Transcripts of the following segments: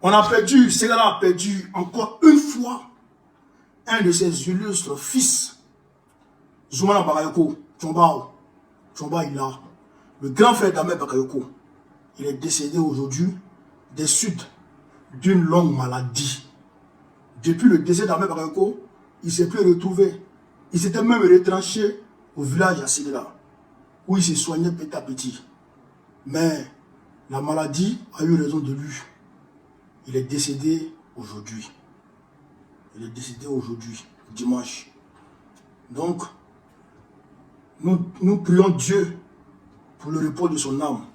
On a perdu, Ségala a perdu encore une fois un de ses illustres fils. Zoumana Bakayoko, Tchombao. Tchomba il a. Le grand frère d'Ahmed Bakayoko. Il est décédé aujourd'hui des suites d'une longue maladie. Depuis le décès d'Ahmed Bakayoko, il ne s'est plus retrouvé. Il s'était même retranché au village à Ségala, où il s'est soigné petit à petit. Mais la maladie a eu raison de lui. Il est décédé aujourd'hui. Il est décédé aujourd'hui, dimanche. Donc, nous prions Dieu pour le repos de son âme.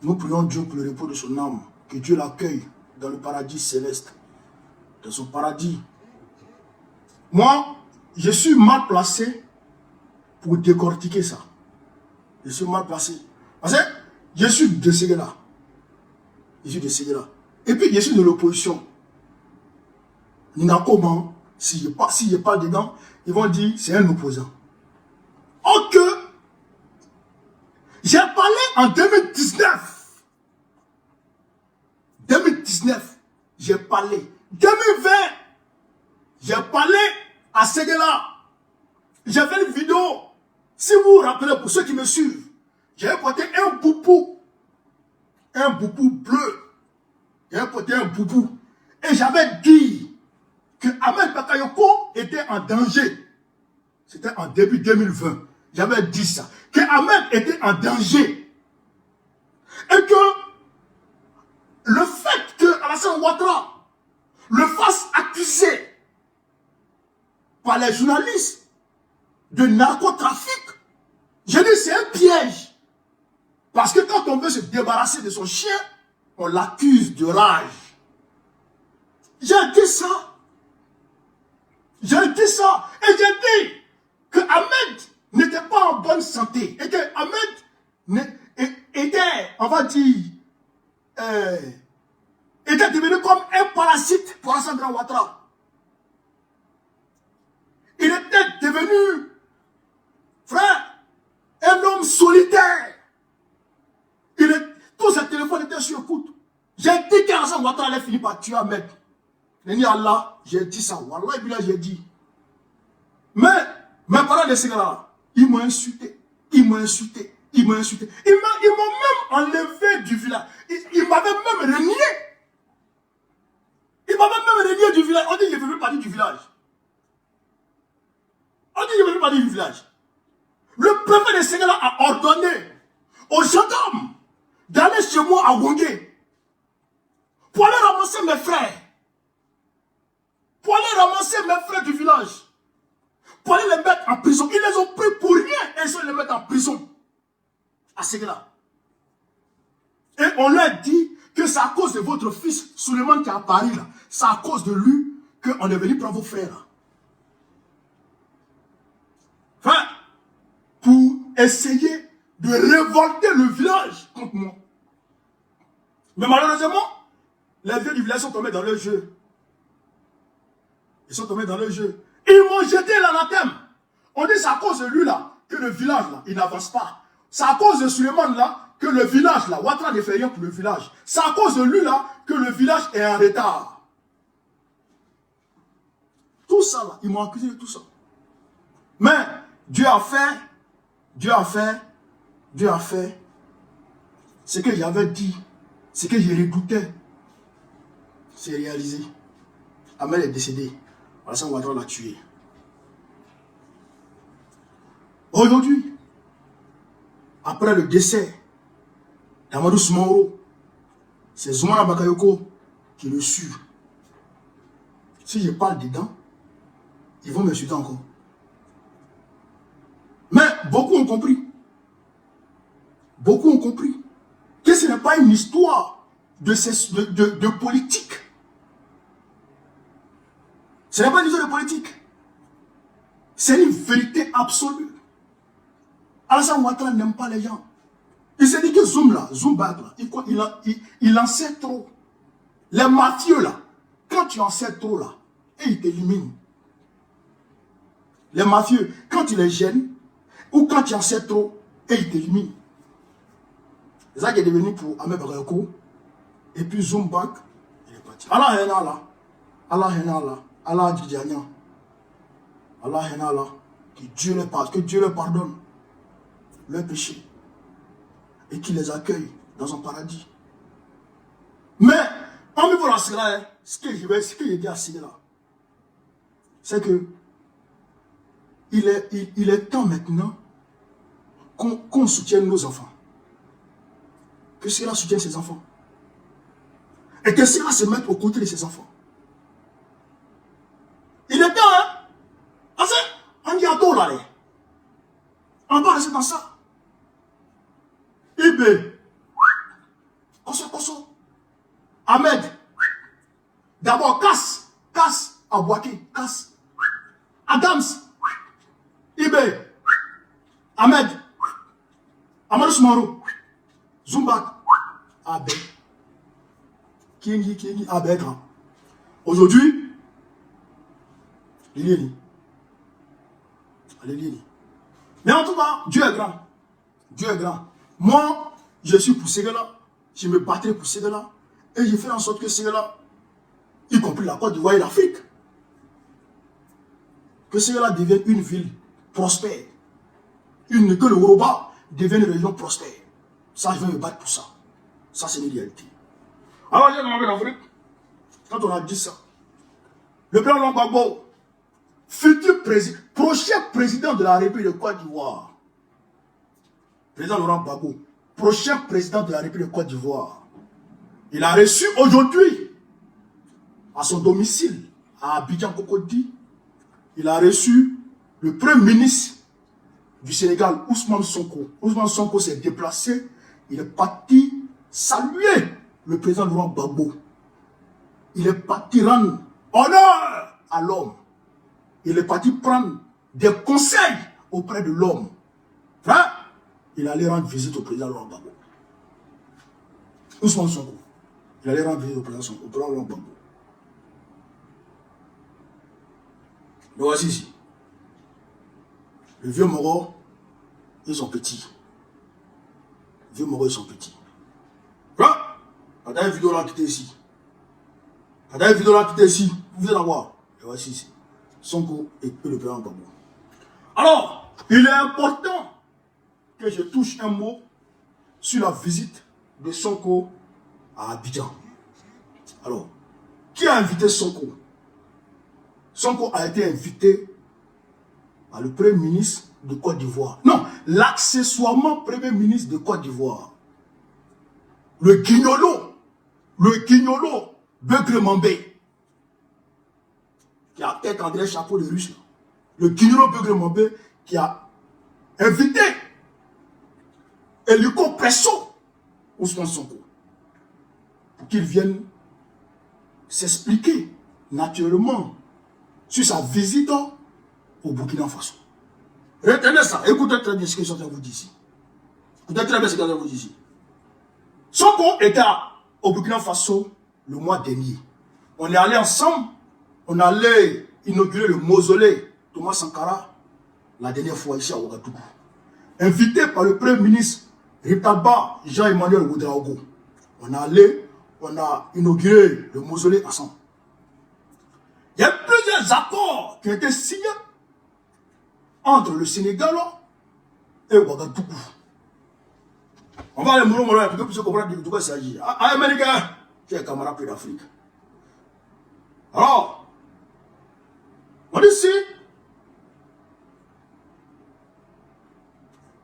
Nous prions Dieu pour le repos de son âme. Que Dieu l'accueille dans le paradis céleste. Dans son paradis. Moi, je suis mal placé pour décortiquer ça. Je suis mal placé. Parce que je suis de Ségala. Je suis de Ségala. Et puis, je suis de l'opposition. Ningakoman, si je parle dedans, ils vont dire c'est un opposant. Ok, j'ai parlé en 2019. 2019, j'ai parlé. 2020, j'ai parlé à Ségala. J'ai fait une vidéo. Si vous vous rappelez, pour ceux qui me suivent, j'avais porté un boubou. Un boubou bleu. J'avais porté un boubou. Et j'avais dit que Ahmed Bakayoko était en danger. C'était en début 2020. J'avais dit ça. Que Ahmed était en danger. Et que le fait que Alassane Ouattara le fasse accuser par les journalistes de narcotrafic, je dis c'est un piège. Parce que quand on veut se débarrasser de son chien, on l'accuse de rage. J'ai dit ça. J'ai dit ça. Et j'ai dit que Ahmed n'était pas en bonne santé. Et que Ahmed était, on va dire, était devenu comme un parasite pour Alassane Ouattara. Il était devenu, frère, un homme solitaire. Tous ses téléphones étaient sur écoute. J'ai dit qu'Alassane Ouattara allait finir par tuer Ahmed. Néni Allah, j'ai dit ça. Wallah, j'ai dit. Mais mes parents de Ségala, ils m'ont insulté. Ils m'ont insulté. Ils m'ont insulté. Ils m'ont même enlevé du village. Ils m'avaient même renié. Ils m'avaient même renié du village. On dit que je ne veux pas dire du village. On dit que je ne veux pas dire du village. Le préfet de Ségala a ordonné aux gendarmes d'aller chez moi à Wongé pour aller ramasser mes frères. Pour aller ramasser mes frères du village. Pour aller les mettre en prison. Ils les ont pris pour rien et ils sont les mettre en prison. À Ségala. Et on leur a dit que c'est à cause de votre fils, Suleiman, qui est à Paris là. C'est à cause de lui qu'on est venu prendre vos frères là. Enfin, pour essayer de révolter le village contre moi. Mais malheureusement, les vieux du village sont tombés dans le jeu. Ils sont tombés dans le jeu. Ils m'ont jeté l'anathème. On dit c'est à cause de lui là que le village là, il n'avance pas. C'est à cause de Suleiman là que le village là, Ouattara ne fait rien pour le village. C'est à cause de lui là que le village est en retard. Tout ça là, ils m'ont accusé de tout ça. Mais Dieu a fait ce que j'avais dit, ce que je redoutais. C'est réalisé. Ahmed est décédé. Alassane Ouattara l'a tué. Aujourd'hui, après le décès d'Amadou Soumaoro, c'est Zoumana Bakayoko qui le suit. Si je parle dedans, ils vont m'insulter encore. Mais beaucoup ont compris. Beaucoup ont compris que ce n'est pas une histoire de politique. Ce n'est pas une histoire de politique. C'est une vérité absolue. Alassane Ouattara n'aime pas les gens. Il s'est dit que Zoumbag là, il en sait trop. Les mafieux là, quand tu en sais trop là, et ils t'éliminent. Les mafieux, quand tu les gênes, ou quand tu en sais trop, et ils t'éliminent. C'est ça qui est devenu pour Ahmed Bakayoko. Et puis Zoumbag, il est Allah est là. Allah est là. Allah dit Allah est là. Que Dieu les pardonne leurs péchés et qu'il les accueille dans son paradis. Mais, en me voilà cela, ce que je dis à cela, c'est que il est temps maintenant qu'on soutienne nos enfants. Que cela soutienne ses enfants. Et que cela se mette aux côtés de ses enfants. Il est temps, hein? Parce qu'on dit à tout là, on va rester dans ça. Ibe, Koso, Ahmed, d'abord casse, Abouaki, casse, Adams, Ibe, Ahmed, Amadou Soumaro, Zumba, Abe, Kingi, Abe, aujourd'hui, Lili. Mais en tout cas, Dieu est grand. Dieu est grand. Moi, je suis pour ces gars-là. Je me battrai pour ces gars-là. Et je fais en sorte que ces gars-là, y compris la Côte d'Ivoire et l'Afrique, que ces gars-là deviennent une ville prospère. Que le Yoruba devienne une région prospère. Ça, je vais me battre pour ça. Ça, c'est une réalité. Alors, j'ai demandé l'Afrique. Quand on a dit ça, le président Laurent Gbagbo, futur président, prochain président de la République de Côte d'Ivoire. Président Laurent Gbagbo, prochain président de la République de Côte d'Ivoire. Il a reçu aujourd'hui, à son domicile, à Abidjan Cocody, il a reçu le premier ministre du Sénégal, Ousmane Sonko. Ousmane Sonko s'est déplacé, il est parti saluer le président Laurent Gbagbo. Il est parti rendre honneur à l'homme. Il est parti prendre des conseils auprès de l'homme. Frère, il allait rendre visite au président Laurent Gbagbo. Ousmane Sonko. Il allait rendre visite au président Laurent Gbagbo. Le voici ici. Le vieux Moro et son petit. Le vieux Moro et son petit. Frère, la dernière vidéo là qui était ici. La dernière vidéo là qui était ici. Vous venez la voir. Le voici ici. Sonko et le président Gbagbo. Alors, il est important que je touche un mot sur la visite de Sonko à Abidjan. Alors, qui a invité Sonko? Sonko a été invité par le premier ministre de Côte d'Ivoire. Non, l'accessoirement premier ministre de Côte d'Ivoire. Le guignolo, Begré Mambé, qui a peut-être André Chapeau de Russe. Le guignolo Begré Mambé qui a invité Eliko Presso, Ousmane Sonko, pour qu'il vienne s'expliquer naturellement sur sa visite au Burkina Faso. Retenez ça, écoutez très bien ce que je suis en train de vous dire ici. Écoutez très bien ce que je suis en train de vous dire ici. Sonko était au Burkina Faso le mois dernier. On est allé ensemble, on allait inaugurer le mausolée Thomas Sankara, la dernière fois ici à Ouagadougou. Invité par le premier ministre Ritaba Jean-Emmanuel Ouedraogo. On a inauguré le mausolée ensemble. Il y a plusieurs accords qui ont été signés entre le Sénégal et Ouagadougou. On va aller mourir pour que vous compreniez de quoi il s'agit. Américain, qui est camarade d'Afrique. Alors, on dit ici,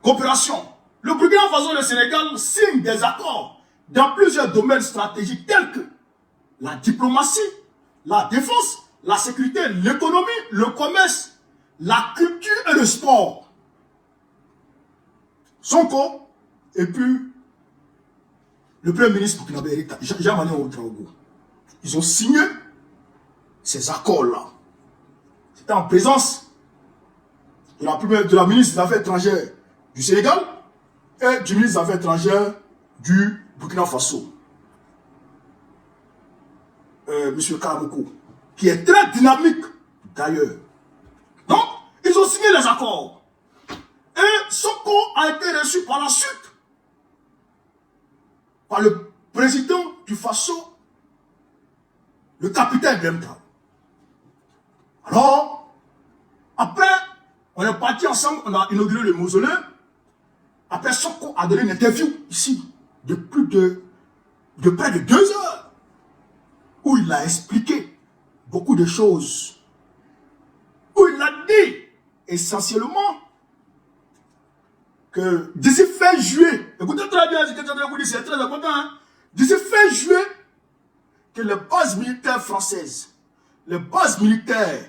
coopération. Le Burkina Faso et le Sénégal signent des accords dans plusieurs domaines stratégiques tels que la diplomatie, la défense, la sécurité, l'économie, le commerce, la culture et le sport. Sonko et puis le premier ministre burkinabé Jean-Emmanuel Ouedraogo. Ils ont signé ces accords-là. C'était en présence de la ministre des Affaires étrangères du Sénégal et du ministre des Affaires étrangères du Burkina Faso. Monsieur Karamoko, qui est très dynamique d'ailleurs. Donc, ils ont signé les accords. Et Sonko a été reçu par la suite par le président du Faso, le capitaine Ibrahim Traoré. Alors, après, on est parti ensemble, on a inauguré le mausolée. Après, Sonko a donné une interview ici, de près de 2 heures, où il a expliqué beaucoup de choses, où il a dit essentiellement que d'ici fin juillet, écoutez très bien ce que je vais vous dire, c'est très important, hein? D'ici fin juillet, que les bases militaires françaises, les bases militaires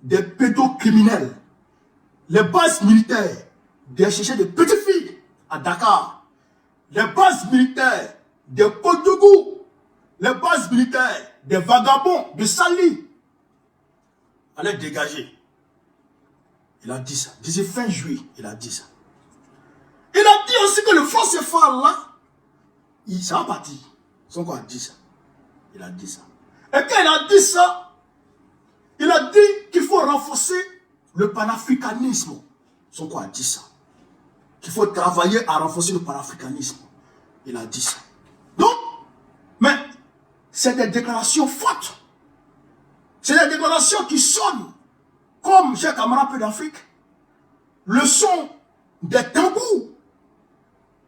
des pédocriminels, les bases militaires des chercheurs de petites filles à Dakar, les bases militaires des Kodougou, les bases militaires des vagabonds de Sali allaient dégager. Il a dit ça. D'ici fin juillet, il a dit ça. Il a dit aussi que le franc CFA là, ça va partir. Sonko a dit ça. Il a dit ça. Et quand il a dit ça, il a dit qu'il faut renforcer le panafricanisme. Sonko a dit ça. Qu'il faut travailler à renforcer le panafricanisme. Il a dit ça. Donc, mais c'est des déclarations fortes. C'est des déclarations qui sonnent comme, chers camarades peu d'Afrique, le son des tambours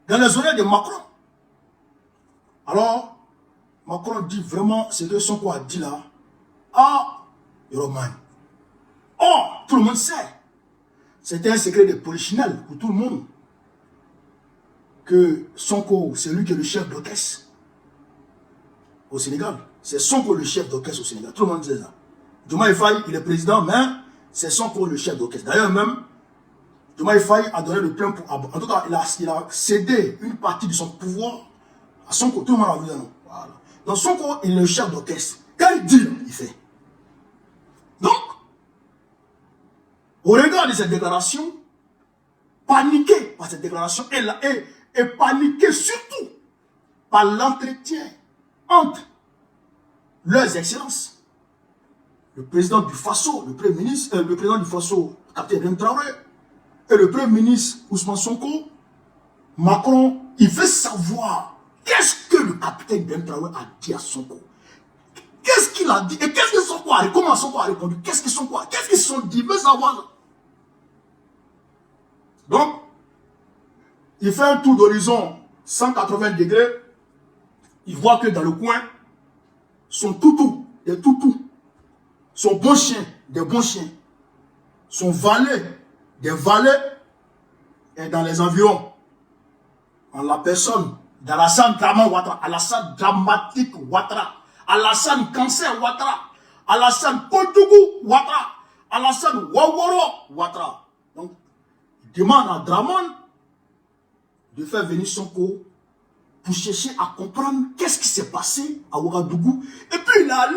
dans les oreilles de Macron. Alors, Macron dit vraiment ce que Sonko a dit là. Ah, Romain. Oh, tout le monde sait. C'était un secret de polichinelle pour tout le monde. Que Sonko, c'est lui qui est le chef d'orchestre au Sénégal. C'est Sonko le chef d'orchestre au Sénégal. Tout le monde sait ça. Diomaye Faye, il est président, mais c'est Sonko le chef d'orchestre. D'ailleurs même, Diomaye Faye a donné le plein pour... En tout cas, il a cédé une partie de son pouvoir à Sonko. Tout le monde a vu ça, non? Voilà. Donc Sonko, il est le chef d'orchestre. Quand il dit, il fait. Donc, au regard de cette déclaration, paniqué par cette déclaration, et paniqué surtout par l'entretien entre leurs excellences, le président du Faso, le président du Faso, capitaine Ibrahim Traoré, et le premier ministre Ousmane Sonko, Macron, il veut savoir qu'est-ce que le capitaine Ibrahim Traoré a dit à Sonko. Qu'est-ce qu'il a dit et qu'est-ce que Sonko a répondu? Comment Sonko a répondu? Qu'est-ce qu'ils se sont dit? Il veut savoir. Donc, il fait un tour d'horizon 180 degrés. Il voit que dans le coin, son toutou, des toutous, son bon chien, des bons chiens, son valet, des valets, est dans les environs. En la personne d'Alassane Draman Ouattara, Alassane Dramatique Ouattara, Alassane Cancer Ouattara, Alassane Kodougou Ouattara, Alassane Waworo Ouattara. Donc, il demande à Draman de faire venir Sonko pour chercher à comprendre qu'est-ce qui s'est passé à Ouagadougou. Et puis il est allé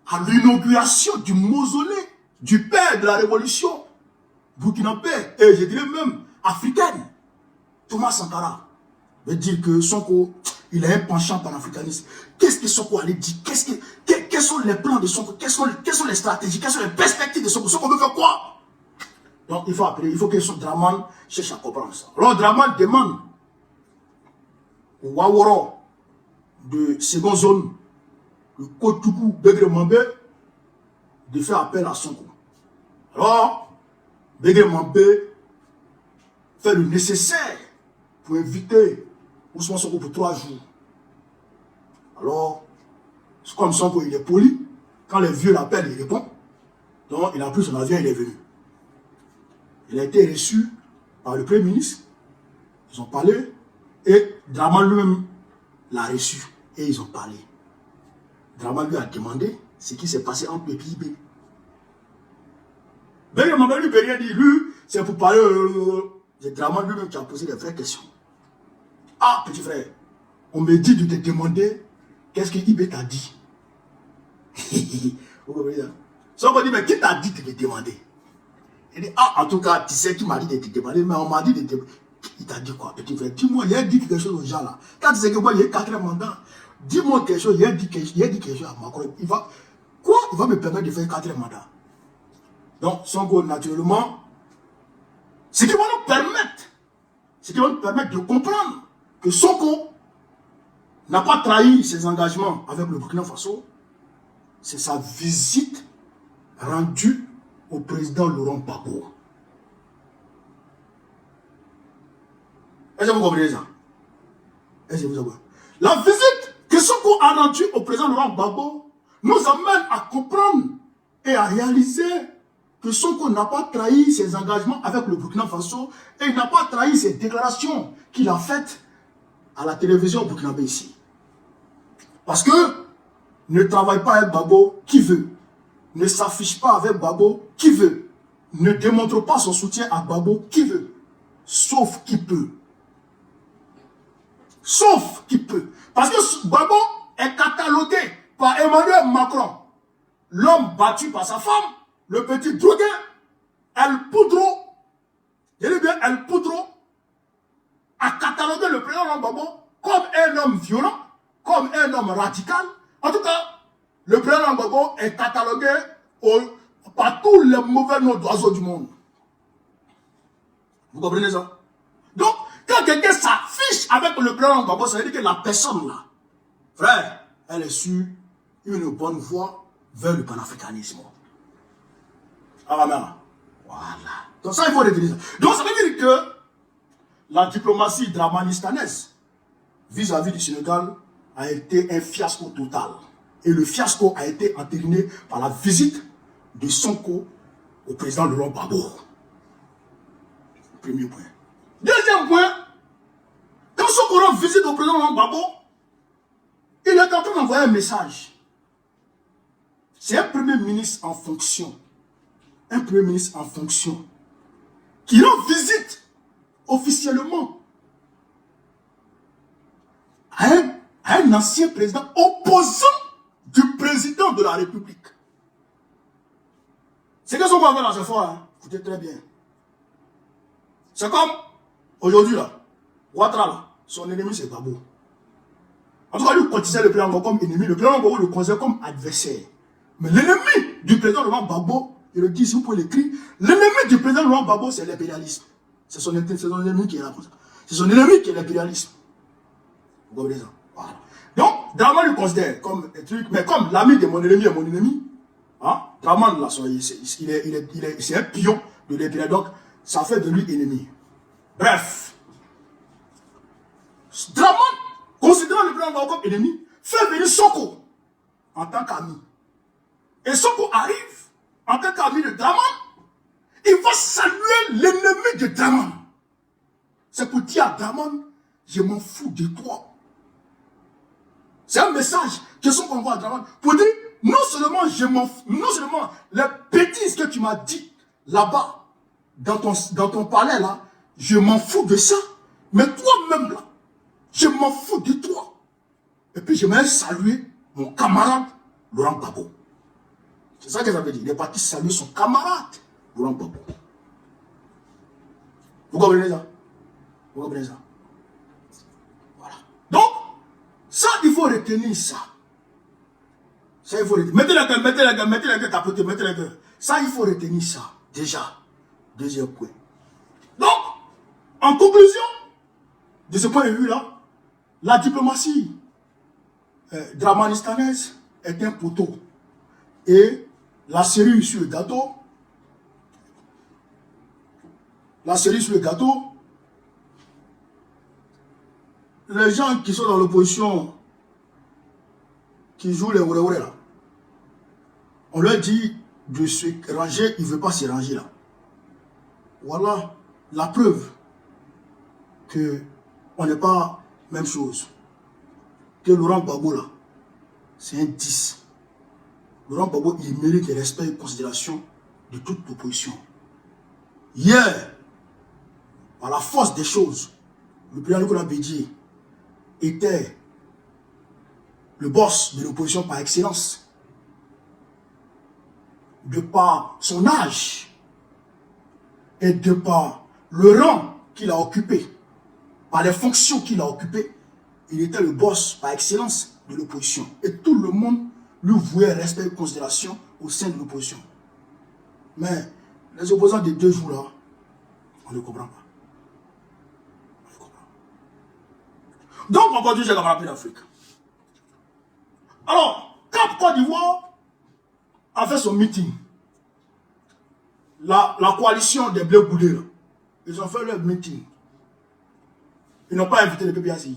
à l'inauguration du mausolée du père de la révolution burkinabé, et je dirais même africaine, Thomas Sankara, veut dire que Sonko, il a un penchant panafricaniste. Qu'est-ce que Sonko allait dire? Quels sont les plans de Sonko? Quelles sont les stratégies? Quelles sont les perspectives de Sonko? Sonko veut faire quoi? Donc il faut appeler, il faut que son Draman cherche à comprendre ça. Alors Draman demande au Waworo de seconde zone, le Kotoukou Begremambé, de faire appel à Sonko. Alors, Begremambé fait le nécessaire pour inviter Ousmane Sonko pour 3 jours. Alors, comme Sonko il est poli, quand les vieux l'appellent, il répond. Donc il a pris son avion et il est venu. Il a été reçu par le Premier ministre. Ils ont parlé et Draman lui-même l'a reçu et ils ont parlé. Draman lui a demandé ce qui s'est passé entre le PIB. Ben, il m'a lui rien dit. Lui, c'est pour parler. C'est Draman lui-même qui a posé des vraies questions. Ah, petit frère, on me dit de te demander qu'est-ce que IB t'a dit. Vous comprenez ça? Ça on dit, mais qui t'a dit de te demander? Il dit, ah, en tout cas, tu sais qui m'a dit de te demander, mais on m'a dit de te demander. Il t'a dit quoi, petit frère? Dis-moi, il a dit quelque chose aux gens là. Quand tu sais que moi, il y a 4 mandats, dis-moi quelque chose, il a dit quelque chose à Macron. Il va me permettre de faire 4 mandats. Donc, Sonko, naturellement, ce qui va nous permettre de comprendre que Sonko n'a pas trahi ses engagements avec le Burkina Faso, c'est sa visite rendue au président Laurent Gbagbo. Est-ce que vous comprenez ça? Est-ce que vous comprenez? La visite que Sonko a rendue au président Laurent Gbagbo nous amène à comprendre et à réaliser que Sonko n'a pas trahi ses engagements avec le Burkina Faso et il n'a pas trahi ses déclarations qu'il a faites à la télévision burkinabé ici. Parce que ne travaille pas avec Gbagbo qui veut, ne s'affiche pas avec Gbagbo qui veut, ne démontre pas son soutien à Gbagbo qui veut, sauf qui peut. Sauf qui peut. Parce que Gbagbo est catalogué par Emmanuel Macron, l'homme battu par sa femme, le petit drogué, El Poudro, je dis bien El Poudro, a catalogué le président Gbagbo comme un homme violent, comme un homme radical. En tout cas, le président Gbagbo est catalogué par tous les mauvais noms d'oiseaux du monde. Vous comprenez ça? Donc, quand quelqu'un s'affiche avec le président Gbagbo, ça veut dire que la personne là, frère, elle est sur une bonne voie vers le panafricanisme. Ah, voilà. Donc ça, il faut retenir ça. Donc ça veut dire que la diplomatie dramanistanaise vis-à-vis du Sénégal a été un fiasco total. Et le fiasco a été entériné par la visite de Sonko au président Laurent Gbagbo. Premier point. Deuxième point, quand Sonko rend visite au président Laurent Gbagbo, il est en train d'envoyer un message. C'est un premier ministre en fonction. Un premier ministre en fonction qui rend visite officiellement à un ancien président opposant du président de la République. C'est que son gouvernement là, cette fois, hein, écoutez très bien. C'est comme aujourd'hui là, Ouattara là, son ennemi c'est Gbagbo. En tout cas, lui considère le président comme ennemi, le président Gbagbo le considère comme adversaire. Mais l'ennemi du président Laurent Gbagbo, je le dis si vous pouvez l'écrire, l'ennemi du président Laurent Gbagbo c'est l'impérialisme. C'est son ennemi qui est là pour ça. C'est son ennemi qui est l'impérialisme. Vous comprenez ça? Voilà. Donc, Draman le considère comme un truc, mais comme l'ami de mon ennemi est mon ennemi, hein, Draman là, c'est un pion de l'impérialisme. Donc, ça fait de lui ennemi. Bref. Draman, considérant le président Gbagbo comme ennemi, fait venir Sonko en tant qu'ami. Et Sonko arrive en tant qu'ami de Draman. Il va saluer l'ennemi de Draman. C'est pour dire à Draman, je m'en fous de toi. C'est un message que Sonko envoie à Draman pour dire, non seulement je m'en fous, non seulement les bêtises que tu m'as dit là-bas, dans ton palais là, je m'en fous de ça, mais toi-même là, je m'en fous de toi. Et puis j'aimerais saluer mon camarade Laurent Gbagbo. C'est ça que ça veut dire. Il est parti saluer son camarade Laurent Gbagbo. Vous comprenez ça? Vous comprenez ça? Voilà. Donc, ça, il faut retenir ça. Ça, il faut retenir. Mettez les gars, tapotez, mettez les gars. Ça, il faut retenir ça. Déjà. Deuxième point. Donc, en conclusion de ce point de vue-là, la diplomatie dramanistanaise est un poteau. Et la cerise sur le gâteau, les gens qui sont dans l'opposition, qui jouent les ouréourés là, on leur dit de se ranger, il ne veut pas se ranger là. Voilà la preuve que on n'est pas même chose. Que Laurent Gbagbo là, c'est un 10. Laurent Gbagbo, il mérite le respect et considération de toute l'opposition. Hier, par la force des choses, le président Nicolas Bédié était le boss de l'opposition par excellence. De par son âge et de par le rang qu'il a occupé, par les fonctions qu'il a occupées, il était le boss par excellence de l'opposition. Et tout le monde lui vouait respect et considération au sein de l'opposition. Mais les opposants de 2 jours là, on ne comprend pas. On ne comprend pas. Donc on continue, j'ai rappelé l'Afrique. Alors, Cap Côte d'Ivoire a fait son meeting. La coalition des Blé Goudé, ils ont fait leur meeting. Ils n'ont pas invité le PPACI.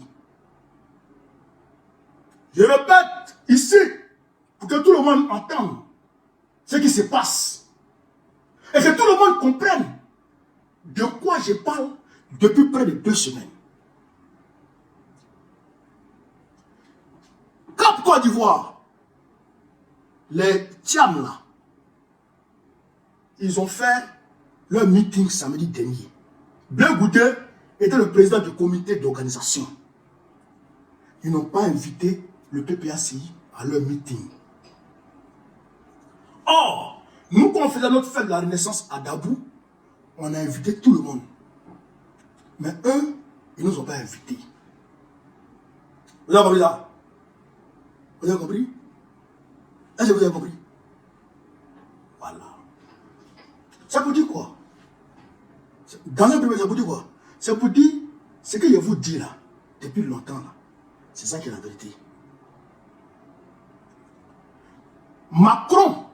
Je répète ici, pour que tout le monde entende ce qui se passe. Et que tout le monde comprenne de quoi je parle depuis près de 2 semaines. Cap Côte d'Ivoire, les Tiam là, ils ont fait leur meeting samedi dernier. Blé Goudé était le président du comité d'organisation. Ils n'ont pas invité le PPACI à leur meeting. Or, nous, quand on faisait notre fête de la Renaissance à Dabou, on a invité tout le monde. Mais eux, ils ne nous ont pas invités. Vous avez compris ça? Vous avez compris? Est-ce que vous avez compris? Voilà. Ça vous dit quoi? Dans un premier, ça vous dit quoi? Ça vous dit ce que je vous dis là, depuis longtemps là. C'est ça qui est la vérité. Macron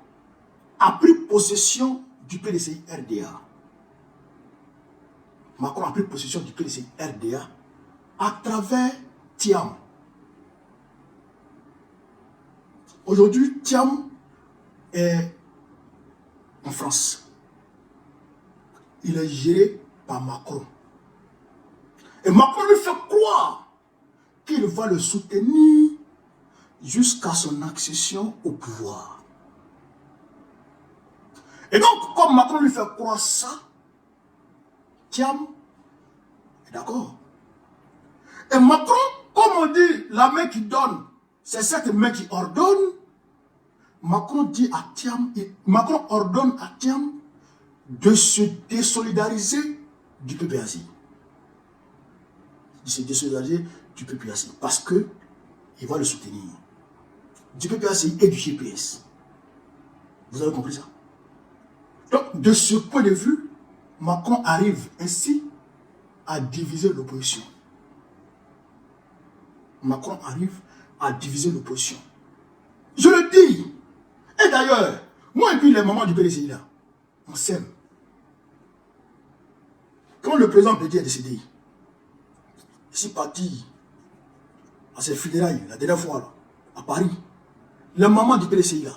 a pris possession du PDCI RDA. Macron a pris possession du PDCI RDA à travers Tiam. Aujourd'hui, Tiam est en France. Il est géré par Macron. Et Macron lui fait croire qu'il va le soutenir jusqu'à son accession au pouvoir. Et donc, comme Macron lui fait croire ça, Tiam est d'accord. Et Macron, comme on dit, la main qui donne, c'est cette main qui ordonne. Macron dit à Tiam, Macron ordonne à Tiam de se désolidariser du PPACI. De se désolidariser du PPACI parce que il va le soutenir. Du PPACI et du GPS. Vous avez compris ça? Donc, de ce point de vue, Macron arrive ainsi à diviser l'opposition. Macron arrive à diviser l'opposition. Je le dis. Et d'ailleurs, moi et puis les mamans du PDCI là, on s'aime. Quand le président Bédier est décédé, je suis parti à ses funérailles, la dernière fois, là, à Paris. Les mamans du PDCI là,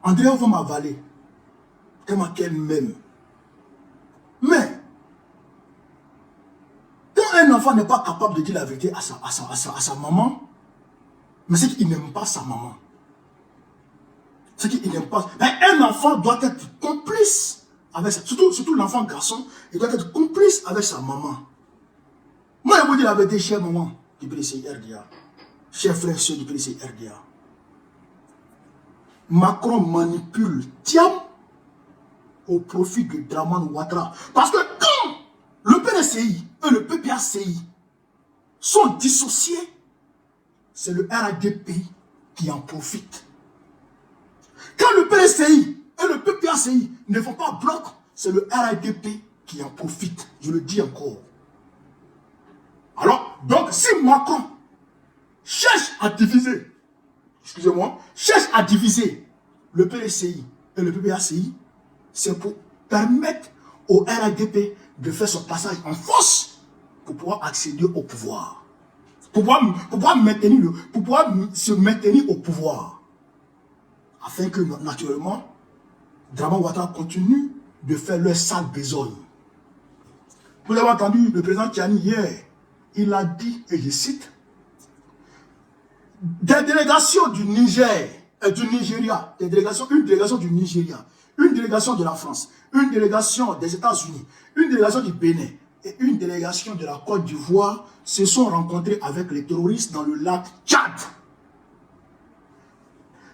Andrea va m'avaler, tellement qu'elle m'aime. Mais, quand un enfant n'est pas capable de dire la vérité à sa maman, mais c'est qu'il n'aime pas sa maman. C'est qu'il n'aime pas. Mais un enfant doit être complice avec ça. Surtout l'enfant garçon, il doit être complice avec sa maman. Moi, je vous dis la vérité, chère maman du PDCI RDA, chers frères et sœurs du PDCI RDA. Macron manipule Tiam au profit de Draman Ouattara. Parce que quand le PDCI et le PPACI sont dissociés, c'est le RADP qui en profite. Quand le PDCI et le PPACI ne font pas bloc, c'est le RADP qui en profite. Je le dis encore. Alors, donc, si Macron cherche à diviser, excusez-moi, cherche à diviser le PDCI et le PPACI, c'est pour permettre au RADP de faire son passage en force pour pouvoir accéder au pouvoir. Pour pouvoir se maintenir au pouvoir. Afin que, naturellement, Draman Ouattara continue de faire leur sale besogne. Vous avez entendu le président Tiani hier, il a dit, et je cite, des délégations du Niger et du Nigeria, une délégation du Nigeria, une délégation de la France, une délégation des États-Unis, une délégation du Bénin et une délégation de la Côte d'Ivoire se sont rencontrés avec les terroristes dans le lac Tchad.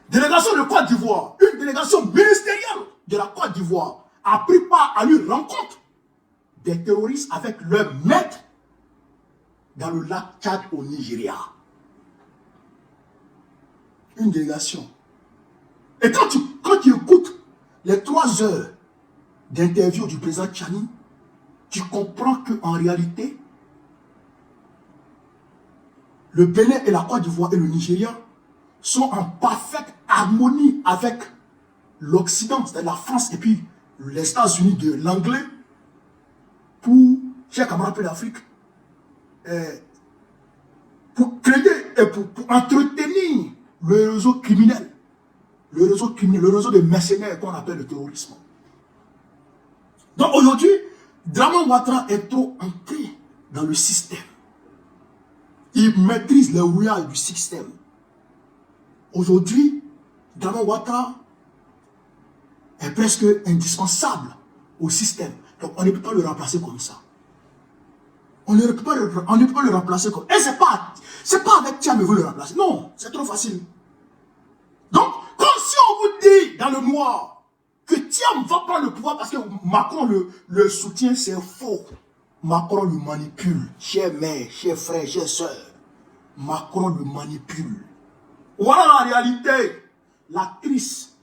Délégation de Côte d'Ivoire, une délégation ministérielle de la Côte d'Ivoire a pris part à une rencontre des terroristes avec leur maître dans le lac Tchad au Nigeria. Une délégation. Et quand tu écoutes les 3 heures d'interview du président Tchani, tu comprends qu'en réalité, le Bénin et la Côte d'Ivoire et le Nigeria sont en parfaite harmonie avec l'Occident, c'est-à-dire la France et puis les États-Unis de l'anglais, pour, chers camarades de l'Afrique, pour créer et pour entretenir le réseau criminel, le réseau de mercenaires qu'on appelle le terrorisme. Donc aujourd'hui, Dramane Ouattara est trop entré dans le système. Il maîtrise les rouillages du système. Aujourd'hui, Dramane Ouattara est presque indispensable au système. Donc on ne peut pas le remplacer comme ça. On ne peut pas le remplacer comme... Et c'est pas avec Tiam que vous le remplacer. Non, c'est trop facile. Donc, comme si on vous dit dans le noir que Tiam va prendre le pouvoir parce que Macron le soutient, c'est faux. Macron le manipule. Chers mères, chers frères, chers sœurs. Macron le manipule. Voilà la réalité. L'actrice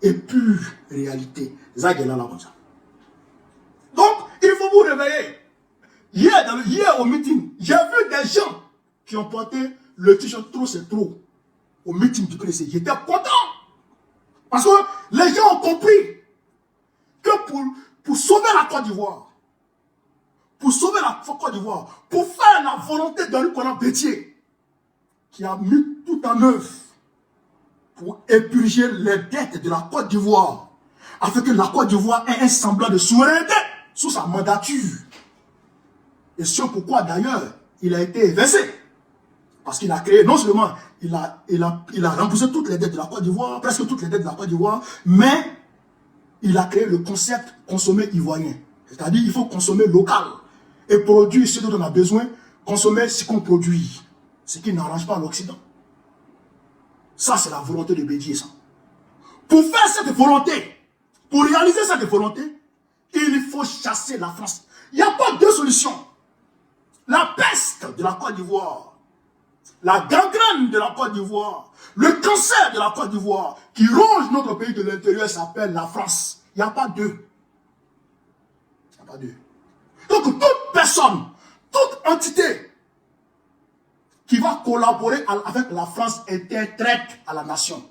est pure réalité. Zag est là comme ça. Donc, il faut vous réveiller. Hier au meeting, j'ai vu des gens qui ont porté le t-shirt trop c'est trop au meeting du PDC. J'étais content. Parce que les gens ont compris que pour sauver la Côte d'Ivoire, pour faire la volonté d'un Nicolas Bétier, qui a mis tout en œuvre pour épurger les dettes de la Côte d'Ivoire, afin que la Côte d'Ivoire ait un semblant de souveraineté sous sa mandature. Et c'est pourquoi d'ailleurs il a été évincé. Parce qu'il a créé, non seulement il a remboursé toutes les dettes de la Côte d'Ivoire, presque toutes les dettes de la Côte d'Ivoire, mais il a créé le concept consommer ivoirien. C'est-à-dire il faut consommer local et produire ce dont on a besoin, consommer ce qu'on produit. Ce qui n'arrange pas l'Occident. Ça, c'est la volonté de Bédier, ça. Pour faire cette volonté, pour réaliser cette volonté, il faut chasser la France. Il n'y a pas deux solutions. La peste de la Côte d'Ivoire, la gangrène de la Côte d'Ivoire, le cancer de la Côte d'Ivoire, qui ronge notre pays de l'intérieur, s'appelle la France. Il n'y a pas deux. Il n'y a pas deux. Donc, toute personne, toute entité qui va collaborer avec la France est un traître à la nation.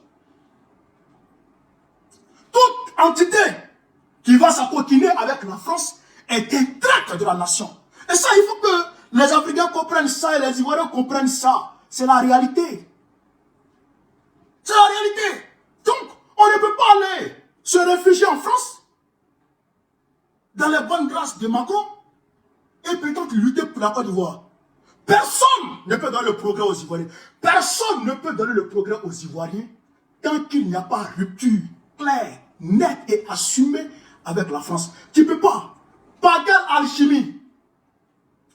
Toute entité qui va s'acoquiner avec la France est un traître de la nation. Et ça, il faut que les Africains comprennent ça et les Ivoiriens comprennent ça. C'est la réalité. C'est la réalité. Donc, on ne peut pas aller se réfugier en France, dans les bonnes grâces de Macron, et peut-être lutter pour la Côte d'Ivoire. Personne ne peut donner le progrès aux Ivoiriens. Personne ne peut donner le progrès aux Ivoiriens tant qu'il n'y a pas rupture claire, nette et assumée avec la France. Tu ne peux pas. Par quelle alchimie?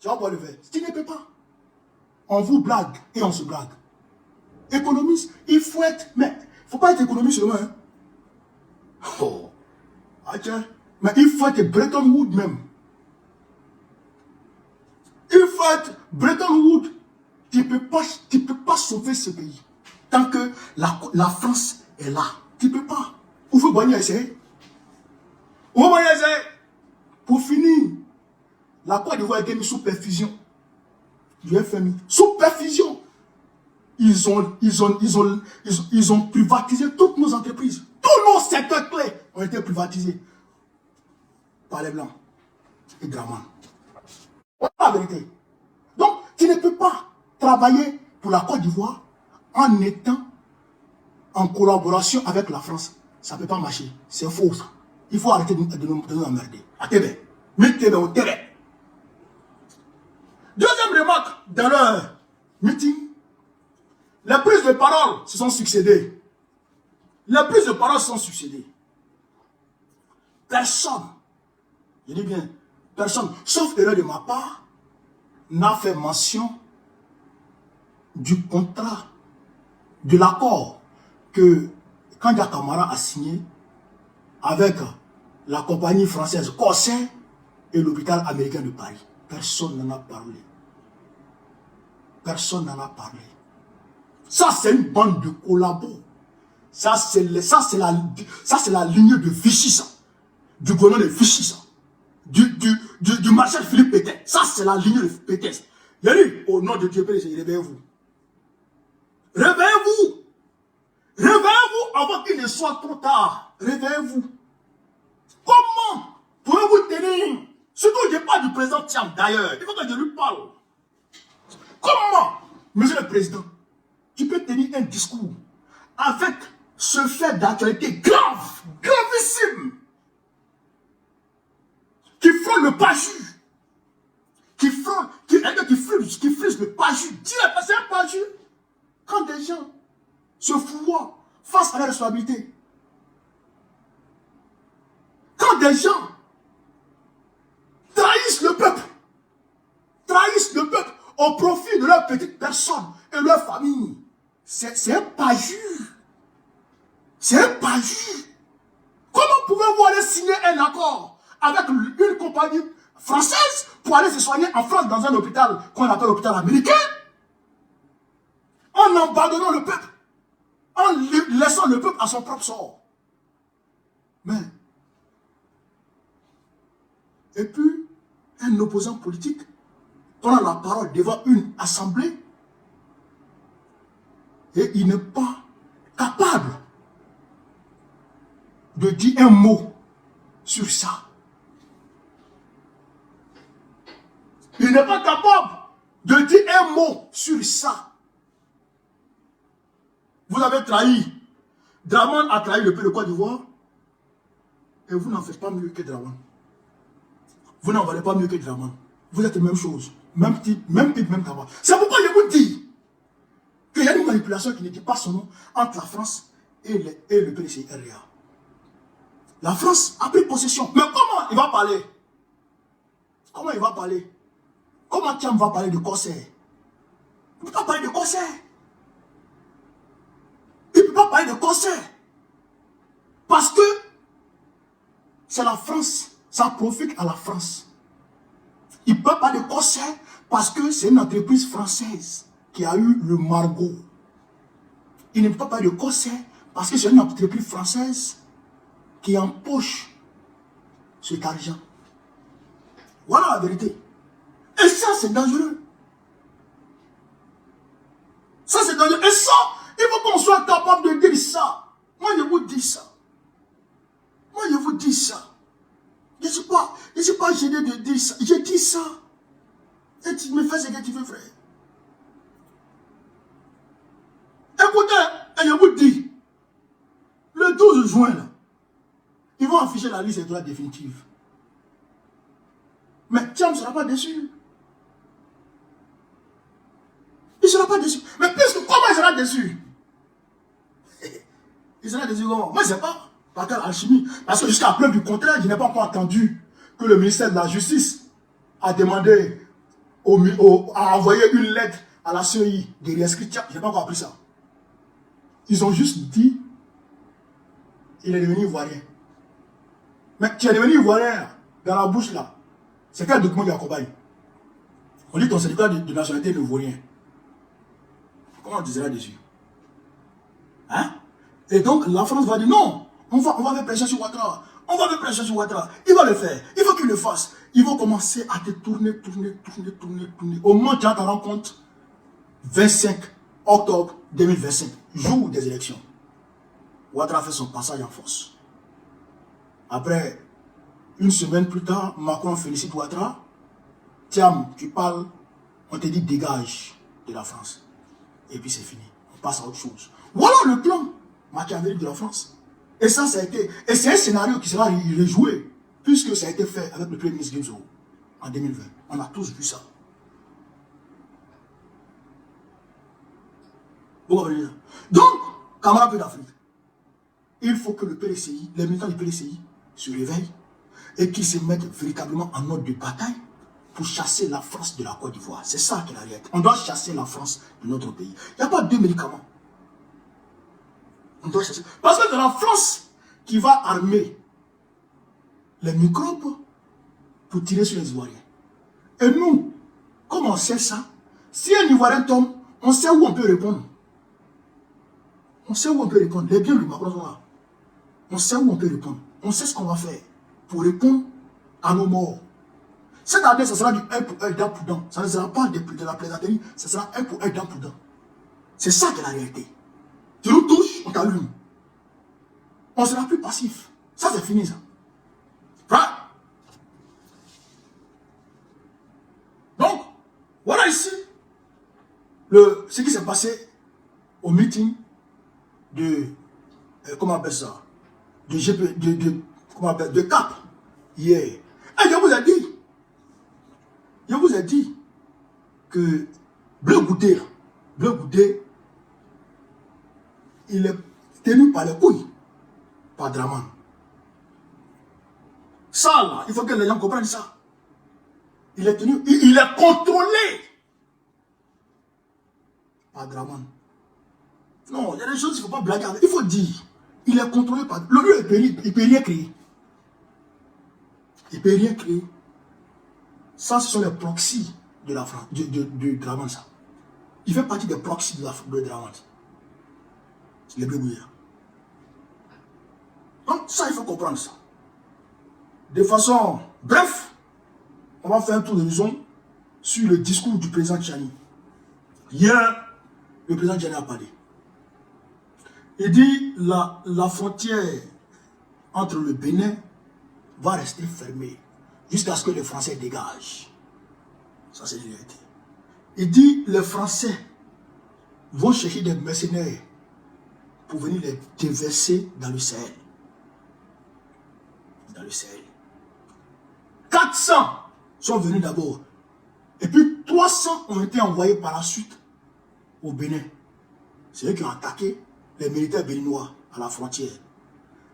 Tu vas pas le faire. Tu ne peux pas. On vous blague et on se blague. Économiste, il faut être... Mais il ne faut pas être économiste seulement. Hein? Oh. Ah tiens. Mais il faut être Bretton Woods même. Il faut être Bretton Woods. Tu ne peux pas sauver ce pays. Tant que la France est là. Tu ne peux pas. Vous pouvez bien essayer. Vous pouvez bien essayer. Pour finir, la Côte d'Ivoire a été mise sous perfusion du FMI. Sous perfusion. Ils ont privatisé toutes nos entreprises. Tous nos secteurs clés ont été privatisés par les Blancs et Dramane. Voilà la vérité. Donc, tu ne peux pas travailler pour la Côte d'Ivoire en étant en collaboration avec la France. Ça ne peut pas marcher. C'est faux, ça. Il faut arrêter de nous emmerder. À Tébé. Mettez-le au terrain. Deuxième remarque, dans leur meeting, les prises de parole se sont succédées. Les prises de parole se sont succédées. Personne, je dis bien, personne, sauf erreur de ma part, n'a fait mention du contrat, de l'accord que Kandja Camara a signé avec la compagnie française Corsair et l'hôpital américain de Paris. Personne n'en a parlé. Personne n'en a parlé. Ça, c'est une bande de collabos. Ça, c'est la lignée de Vichy, ça. Du gouvernement de Vichy, ça. Du Marshal Philippe Pétain. Ça, c'est la lignée de Pétain. Il a dit, au nom de Dieu, réveillez-vous. Réveillez-vous. Réveillez-vous avant qu'il ne soit trop tard. Réveillez-vous. Comment pouvez-vous tenir? Surtout, je parle du président Thiam d'ailleurs. Il faut que je lui parle. Comment, monsieur le président, tu peux tenir un discours avec ce fait d'actualité grave, gravissime, qui frôle le parjure, qui frise le parjure, c'est un parjure. Quand des gens se fourvoient face à la responsabilité, quand des gens trahissent le peuple au profit de leur petite personne et leur famille, c'est un parjure. C'est un parjure. Comment pouvez-vous aller signer un accord avec une compagnie française pour aller se soigner en France dans un hôpital qu'on appelle l'hôpital américain, en abandonnant le peuple, en laissant le peuple à son propre sort? Mais, et puis, un opposant politique prend la parole devant une assemblée et il n'est pas capable de dire un mot sur ça. Il n'est pas capable de dire un mot sur ça. Vous avez trahi. Draman a trahi le pays de Côte d'Ivoire et vous n'en faites pas mieux que Draman. Vous n'en valez pas mieux que Draman. Vous êtes la même chose. Même type, même tabac. C'est pourquoi je vous dis qu'il y a une manipulation qui ne dit pas son nom entre la France et le PDCRA. La France a pris possession. Mais comment il va parler? Comment il va parler? Comment Thiam va parler de corsaire? Il ne peut pas parler de corsaire. Il ne peut pas parler de corsaire. Parce que c'est la France. Ça profite à la France. Il ne peut pas parler de corsaire parce que c'est une entreprise française qui a eu le Margot. Il ne peut pas parler de corsaire parce que c'est une entreprise française qui empoche cet argent. Voilà la vérité. Et ça, c'est dangereux. Ça, c'est dangereux. Et ça, il faut qu'on soit capable de dire ça. Moi, je vous dis ça. Moi, je vous dis ça. Je ne suis pas gêné de dire ça. Je dis ça. Et tu me fais ce que tu veux, frère. Écoutez, et je vous dis, le 12 juin, là, ils vont afficher la liste électorale définitive. Mais Thiam ne sera pas déçu. Il ne sera pas déçu. Mais puisque, comment il sera déçu? Il sera déçu comment? Moi, je ne sais pas. Par quelle alchimie? Parce que jusqu'à preuve du contraire, je n'ai pas encore entendu que le ministère de la Justice a demandé, a envoyé une lettre à la CEI de réinscrire Thiam. Je n'ai pas encore appris ça. Ils ont juste dit, il est devenu ivoirien. Mais tu es devenu ivoirien, dans la bouche là. C'est quel document qui accompagne? On dit ton certificat de nationalité ne vaut rien. Comment on disera dessus? Hein? Et donc la France va dire non, on va faire pression sur Ouattara. On va faire pression sur Ouattara. Il va le faire. Il faut qu'il le fasse. Ils vont commencer à te tourner. Au moment où tu te rends compte, 25 octobre 2025, jour des élections, Ouattara fait son passage en force. Après, une semaine plus tard, Macron félicite Ouattara. Thiam, tu parles, on te dit dégage de la France. Et puis c'est fini. On passe à autre chose. Voilà le plan machiavélique de la France. Et ça a été. Et c'est un scénario qui sera rejoué, puisque ça a été fait avec le Premier ministre Guimzo en 2020. On a tous vu ça. Vous comprenez ça? Donc, camarades d'Afrique, il faut que le PDCI, les militants du PDCI, se réveillent et qu'ils se mettent véritablement en ordre de bataille pour chasser la France de la Côte d'Ivoire. C'est ça qui est la réalité. On doit chasser la France de notre pays. Il n'y a pas deux médicaments. On doit chasser. Parce que c'est la France qui va armer les microbes pour tirer sur les Ivoiriens. Et nous, comme on sait ça, si un Ivoirien tombe, on sait où on peut répondre. On sait où on peut répondre. Les biens du Macron sont là. On sait où on peut répondre. On sait ce qu'on va faire pour répondre à nos morts. C'est-à-dire, ce sera du 1 pour 1 dent pour dent. Ça ne sera pas de la plaisanterie, ce sera 1 pour 1 dent pour dent. C'est ça qui est la réalité. Tu nous touches, on t'allume. On ne sera plus passif. Ça, c'est fini, ça. Voilà. Donc, voilà ici ce qui s'est passé au meeting de, comment on appelle ça, de CAP, hier. Et je vous ai dit que Bleu Goudé, il est tenu par les couilles, par Draman. Ça, là, il faut que les gens comprennent ça. Il est tenu, il est contrôlé par Draman. Non, il y a des choses qu'il ne faut pas blaguer. Il faut dire, il est contrôlé par... Le lieu, il ne peut rien créer. Il ne peut rien créer. Ça, ce sont les proxys de la France, de Draman, ça. Il fait partie des proxys de Draman. Les Bleu-Bouillères. Donc, ça, il faut comprendre ça. De façon... Bref, on va faire un tour de vision sur le discours du président Tchani. Hier, le président Tchani a parlé. Il dit la frontière entre le Bénin va rester fermée jusqu'à ce que les Français dégagent. Ça, c'est la vérité. Il dit les Français vont chercher des mercenaires pour venir les déverser dans le Sahel. Dans le Sahel. 400 sont venus d'abord. Et puis 300 ont été envoyés par la suite au Bénin. C'est eux qui ont attaqué les militaires béninois à la frontière.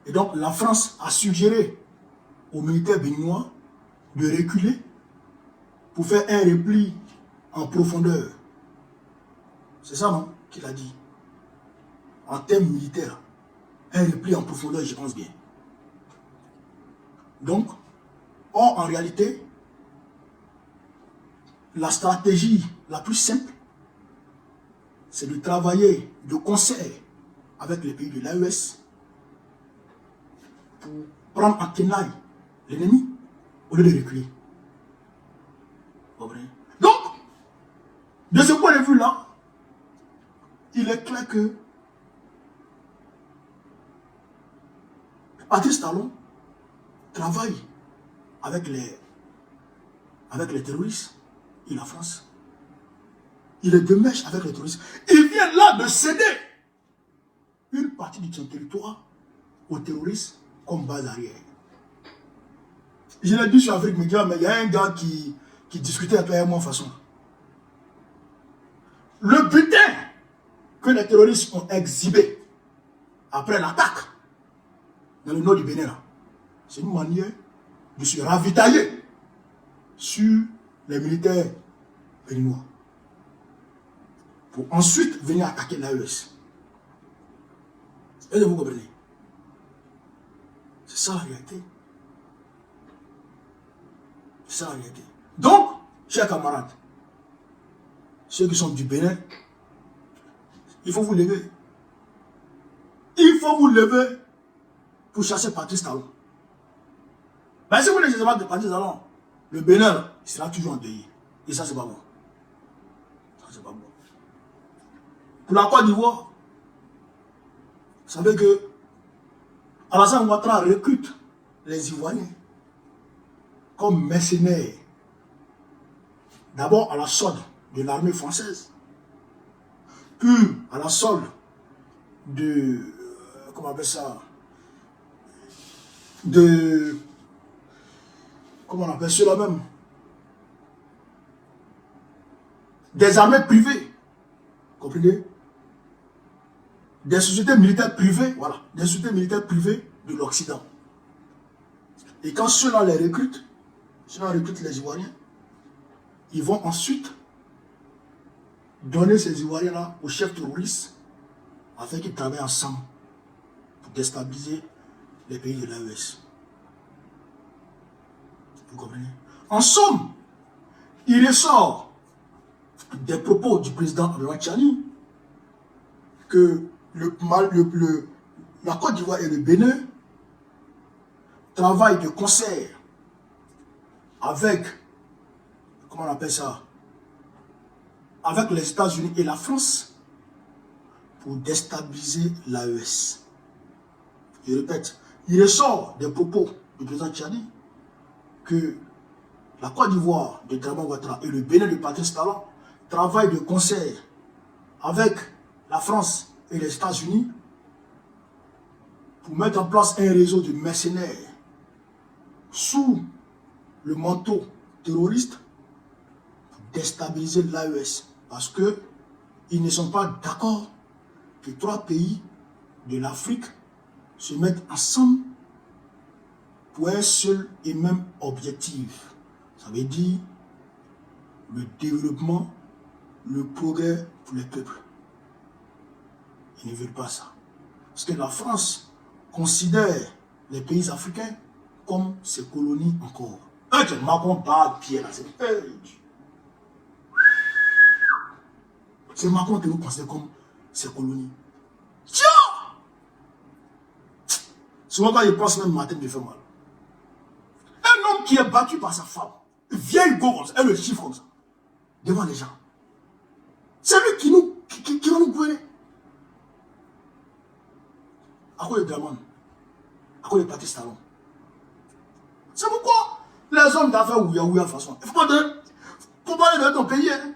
Et donc la France a suggéré aux militaires béninois de reculer pour faire un repli en profondeur. C'est ça, non, qu'il a dit. En termes militaires, un repli en profondeur, je pense bien. Donc, or, en réalité, la stratégie la plus simple, c'est de travailler de concert avec les pays de l'AES pour prendre en tenaille l'ennemi au lieu de reculer. Donc, de ce point de vue-là, il est clair que Patrice Talon travaille avec les terroristes et la France. Il est de mèche avec les terroristes. Il vient là de céder une partie de son territoire aux terroristes comme base arrière. Je l'ai dit sur Afrique Média, mais il y a un gars qui discutait avec moi de façon. Le butin que les terroristes ont exhibé après l'attaque dans le nord du Bénin, c'est une manière de se ravitailler sur les militaires béninois pour ensuite venir attaquer l'AES. Est-ce que vous comprenez? C'est ça la réalité. C'est ça la réalité. Donc, chers camarades, ceux qui sont du Bénin, il faut vous lever. Il faut vous lever pour chasser Patrice Talon. Mais si vous ne chassez pas de Patrice Talon, le Bénin, il sera toujours endeuillé. Et ça, c'est pas bon. Ça, c'est pas bon. Pour la Côte d'Ivoire, vous savez que Alassane Ouattara recrute les Ivoiriens comme mercenaires. D'abord à la solde de l'armée française, puis à la solde de, comment on appelle ça, de, comment on appelle cela même, des armées privées, comprenez? Des sociétés militaires privées, voilà, des sociétés militaires privées de l'Occident. Et quand ceux-là les recrutent, ceux-là recrutent les Ivoiriens, ils vont ensuite donner ces Ivoiriens-là aux chefs terroristes afin qu'ils travaillent ensemble pour déstabiliser les pays de l'AES. Vous comprenez? En somme, il ressort des propos du président Abdoulaye Tchani que la Côte d'Ivoire et le Bénin travaillent de concert avec, comment on appelle ça, avec les États-Unis et la France pour déstabiliser l'AES. Je répète, il ressort des propos du président Tchadi que la Côte d'Ivoire de Dramane Ouattara et le Bénin de Patrice Talon travaillent de concert avec la France et les États-Unis pour mettre en place un réseau de mercenaires sous le manteau terroriste pour déstabiliser l'AES. Parce qu'ils ne sont pas d'accord que 3 pays de l'Afrique se mettent ensemble pour un seul et même objectif. Ça veut dire le développement, le progrès pour les peuples. Ils ne veulent pas ça. Parce que la France considère les pays africains comme ses colonies encore. Macron bat pied là. C'est Macron qui nous considère comme ses colonies. Tiens! Souvent quand il pense même matin, il fait mal. Un homme qui est battu par sa femme, vieille go comme ça, et le chiffre comme ça, devant les gens. C'est lui qui va nous gouverner. À quoi les Dramane? À quoi les Patrice Talon? C'est pourquoi les hommes d'affaires ouïa de toute façon. Il ne faut pas donner ton pays. Hein.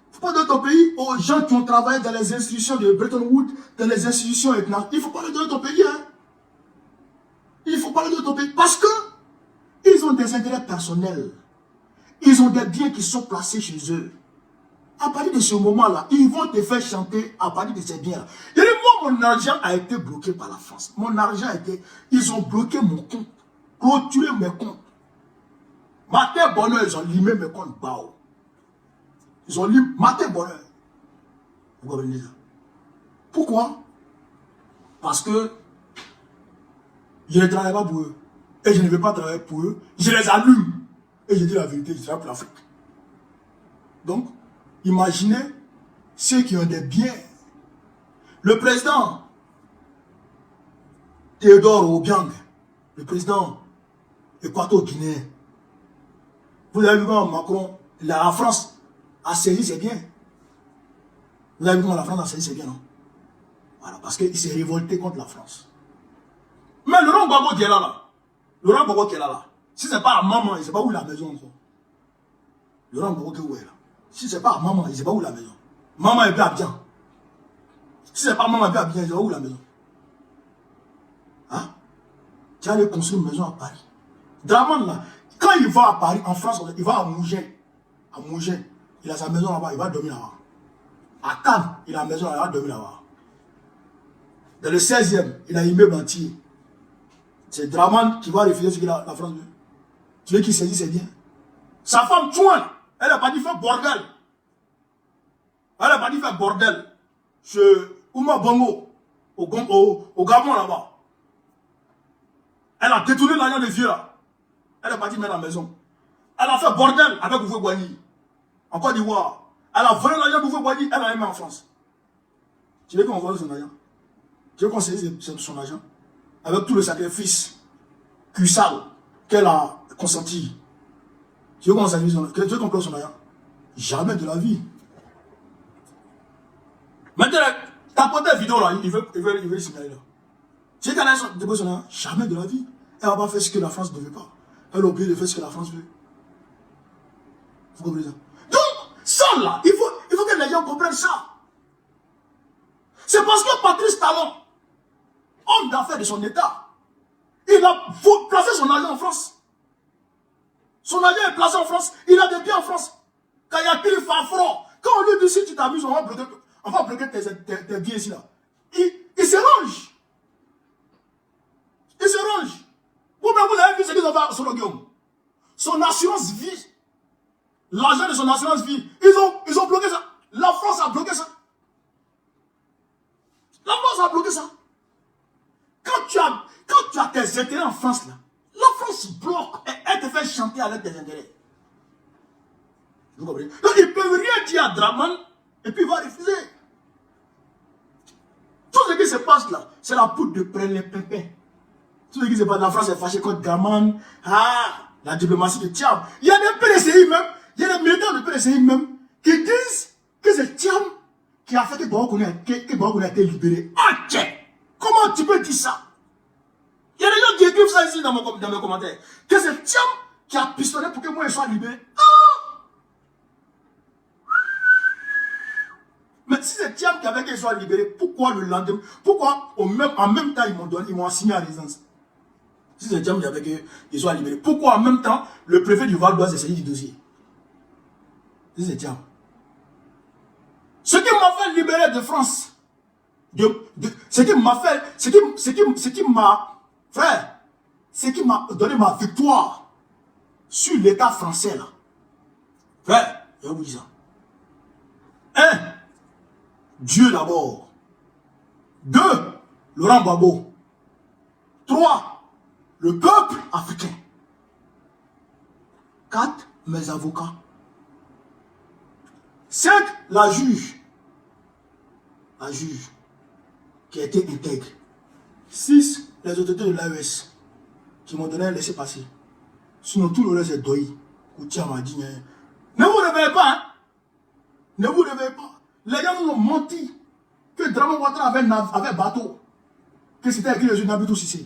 Il ne faut pas donner ton pays aux gens qui ont travaillé dans les institutions de Bretton Woods, dans les institutions internationales. Il ne faut pas leur donner ton pays. Hein. Il ne faut pas leur donner ton pays. Parce que ils ont des intérêts personnels. Ils ont des biens qui sont placés chez eux. À partir de ce moment-là, ils vont te faire chanter à partir de ces biens-là. Moi, mon argent a été bloqué par la France. Mon argent a été... Ils ont bloqué mon compte. Clôturé mes comptes. Matin bonheur, ils ont limé mes comptes. Bao. Ils ont limé matin bonheur. Vous comprenez ça? Pourquoi? Parce que je ne travaille pas pour eux. Et je ne veux pas travailler pour eux. Je les allume. Et je dis la vérité, je travaille pour l'Afrique. Donc, imaginez ceux qui ont des biens. Le président Théodore Obiang, le président équato-guinéen, vous avez vu comment Macron, la France a saisi ses biens. Vous avez vu comment la France a saisi ses biens, non? Voilà, parce qu'il s'est révolté contre la France. Mais Laurent Gbagbo qui est là, Laurent Gbagbo qui est là, si ce n'est pas à maman, il ne sait pas où la maison encore. Laurent Gbagbo qui est là. Si ce n'est pas à maman, il ne sait pas où la maison. Maman est bien Abidjan. Si ce n'est pas maman est bien Abidjan, il ne sait pas où la maison. Hein? Tu vas aller construire une maison à Paris. Dramane là, quand il va à Paris, en France, il va à Mougins. À Mougins, il a sa maison là-bas, il va dormir là-bas. À Cannes, il a une maison là, il va dormir là-bas. Dans le 16e, il a un immeuble entier. C'est Dramane qui va refuser ce que la France veut. Tu veux qu'il saisit ses biens? Sa femme Chouane, elle n'a pas dit faire bordel. Elle n'a pas dit faire bordel. Chez Ouma Bongo, au Gabon là-bas. Elle a détourné l'argent des vieux là. Elle n'a pas dit mettre à la maison. Elle a fait bordel avec Oufoué Boigny. En Côte d'Ivoire. Elle a volé l'argent d'Oufoué Boigny, elle a mis en France. Tu veux qu'on vole son argent? Tu veux qu'on saisisse son argent? Avec tout le sacrifice cuissal qu'elle a consenti. Tu veux qu'on saisisse son argent? Tu veux qu'on plante son argent? Jamais de la vie. Maintenant, t'as porté la vidéo là, il veut signaler là. Tu sais qu'elle a déposé son argent? Jamais de la vie. Elle n'a pas fait ce que la France ne veut pas. Elle a oublié de faire ce que la France veut. Vous comprenez ça? Donc, ça là, il faut que les gens comprennent ça. C'est parce que Patrice Talon, homme d'affaires de son État, il a placé son argent en France. Son argent est placé en France. Il a des biens en France. Quand il y a pile Fafron, quand on lui dit si tu t'amuses, on va bloquer tes biens ici là. Il se range. Il se range. Vous avez vu ce qu'ils ont fait à Sologium. Son assurance vie. L'argent de son assurance vie. Ils ont bloqué ça. La France a bloqué ça. La France a bloqué ça. Quand tu as tes intérêts en France, là, la France bloque et elle te fait chanter avec tes intérêts. Vous comprenez? Donc ils ne peuvent rien dire à Dramane et puis il va refuser. Tout ce qui se passe là, c'est la poudre de près les pépins. Tout ce qui se passe, la France est fâchée contre Dramane. Ah, la diplomatie de Thiam. Il y a des PDCI même, il y a des militaires de PDCI même qui disent que c'est Thiam qui a fait que Baokone a été libéré. Ah, tiens! Comment tu peux dire ça? Il y a des gens qui écrivent ça ici dans mes commentaires. Que c'est Thiam qui a pistonné pour que moi je sois libéré. Ah! Mais si c'est Thiam qui avait qu'il soit libéré, pourquoi le lendemain, pourquoi en même temps ils m'ont assigné à résidence? Si c'est Thiam qui avait qu'il soit libéré, pourquoi en même temps le préfet du Val d'Oise s'est saisi du dossier? Si c'est Thiam. Ce qui m'a fait libérer de France, ce qui m'a donné ma victoire sur l'État français là. Frère, je vais vous dire ça. 1. Dieu d'abord. 2. Laurent Gbagbo. 3. Le peuple africain. 4. Mes avocats. 5. La juge. La juge qui a été intègre. 6. Les autorités de l'AES qui m'ont donné un laissez-passer. Sinon, tout le reste est doyi. Koutia m'a dit, ne vous réveillez pas, hein? Ne vous réveillez pas. Les gens nous ont menti que Draman Ouattara avait bateau. Que c'était écrit les yeux d'Abitou Sissé.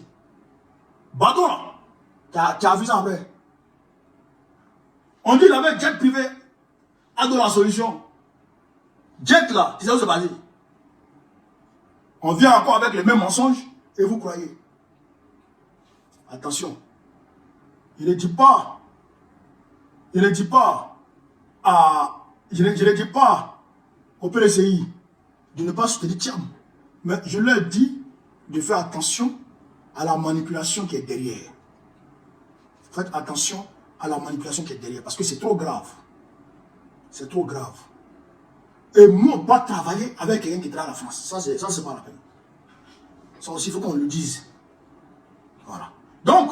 Bateau là. Tu as vu ça après. On dit qu'il avait jet privé. À de la solution. Jet là, tu sais où c'est basé. On vient encore avec les mêmes mensonges et vous croyez. Attention. Il ne dit pas. Il ne dit pas je ne dis pas au PLCI de ne pas soutenir Thiam. Mais je leur dis de faire attention à la manipulation qui est derrière. Faites attention à la manipulation qui est derrière. Parce que c'est trop grave. C'est trop grave. Et nous, on doit travailler avec quelqu'un qui travaille à la France. Ça, c'est pas la peine. Ça aussi, il faut qu'on le dise. Voilà. Donc,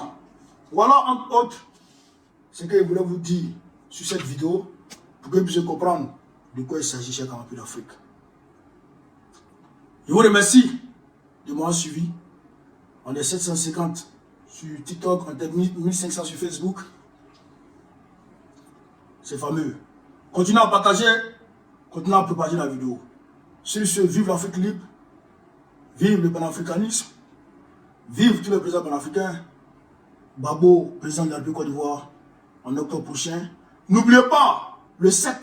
voilà entre autres ce que je voulais vous dire sur cette vidéo pour que vous puissiez comprendre de quoi il s'agit chez Campus d'Afrique. Je vous remercie de m'avoir suivi. On est 750 sur TikTok, on est 1500 sur Facebook. C'est fameux. Continuez à partager, continuez à propager la vidéo. Sur ce, vive l'Afrique libre, vive le panafricanisme, vive tous les présidents panafricains. Babo, président de la République Côte d'Ivoire, en octobre prochain. N'oubliez pas, le 7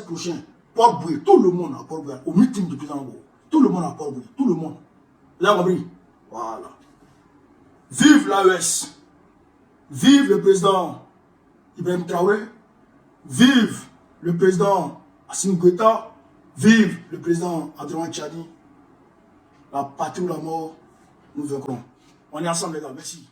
prochain, Port-Bouillet, tout le monde à Port-Bouillet, au meeting du président Babo. Tout le monde à Port-Bouillet, tout le monde. Vous avez compris? Voilà. Vive l'AES. Vive le président Ibrahim Traoré. Vive le président Assimi Goïta. Vive le président Abdourahmane Tchani. La patrie ou la mort, nous vaincrons. On est ensemble les gars, merci.